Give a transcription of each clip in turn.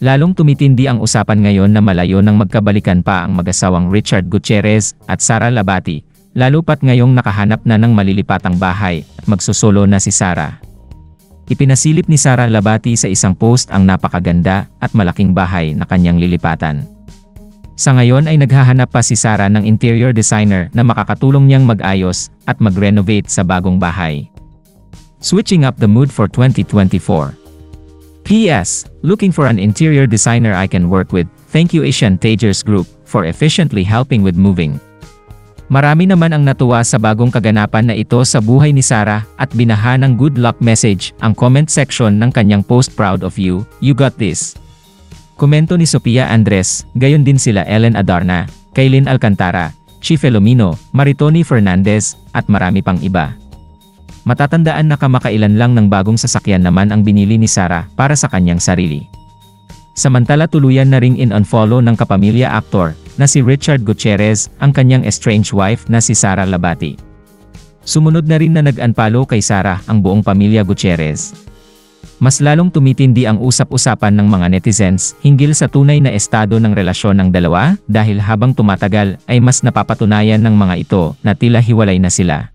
Lalong tumitindi ang usapan ngayon na malayo nang magkabalikan pa ang mag-asawang Richard Gutierrez at Sara Labati, lalo pat ngayong nakahanap na ng malilipatang bahay at magsusolo na si Sara. Ipinasilip ni Sara Labati sa isang post ang napakaganda at malaking bahay na kanyang lilipatan. Sa ngayon ay naghahanap pa si Sara ng interior designer na makakatulong niyang mag-ayos at mag-renovate sa bagong bahay. Switching up the mood for 2024. P.S. Looking for an interior designer I can work with. Thank you Asian Tagers Group for efficiently helping with moving. Marami naman ang natuwa sa bagong kaganapan na ito sa buhay ni Sara at binaha ng good luck message ang comment section ng kanyang post. Proud of you, you got this. Komento ni Sophia Andres, gayon din sila Ellen Adarna, Kaylin Alcantara, Chi Filomeno, Maritoni Fernandez, at marami pang iba. Matatandaan na kamakailan lang ng bagong sasakyan naman ang binili ni Sara para sa kanyang sarili. Samantala tuluyan na ring in-unfollow ng kapamilya aktor na si Richard Gutierrez ang kanyang estranged wife na si Sara Labati. Sumunod na rin na nag-unfollow kay Sara ang buong pamilya Gutierrez. Mas lalong tumitindi ang usap-usapan ng mga netizens hinggil sa tunay na estado ng relasyon ng dalawa dahil habang tumatagal ay mas napapatunayan ng mga ito na tila hiwalay na sila.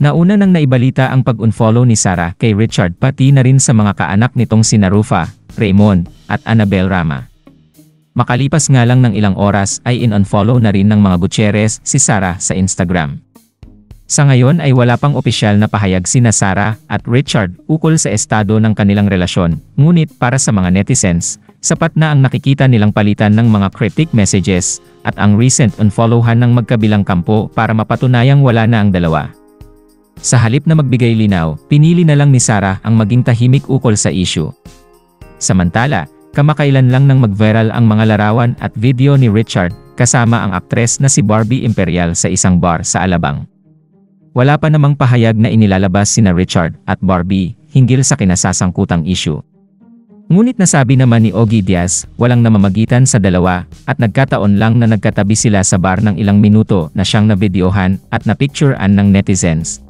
Nauna nang naibalita ang pag-unfollow ni Sara kay Richard pati na rin sa mga kaanak nitong sina Rufa, Raymond, at Annabel Rama. Makalipas nga lang ng ilang oras ay in-unfollow na rin ng mga Gutierrez si Sara sa Instagram. Sa ngayon ay wala pang opisyal na pahayag sina Sara at Richard ukol sa estado ng kanilang relasyon, ngunit para sa mga netizens, sapat na ang nakikita nilang palitan ng mga cryptic messages at ang recent unfollowhan ng magkabilang kampo para mapatunayang wala na ang dalawa. Sa halip na magbigay linaw, pinili na lang ni Sara ang maging tahimik ukol sa issue. Samantala, kamakailan lang nang mag-viral ang mga larawan at video ni Richard kasama ang aktres na si Barbie Imperial sa isang bar sa Alabang. Wala pa namang pahayag na inilalabas sina Richard at Barbie hinggil sa kinasasangkutang issue. Ngunit nasabi naman ni Ogie Diaz, walang namamagitan sa dalawa at nagkataon lang na nagkatabi sila sa bar ng ilang minuto na siyang nabidyohan at napicturean ng netizens.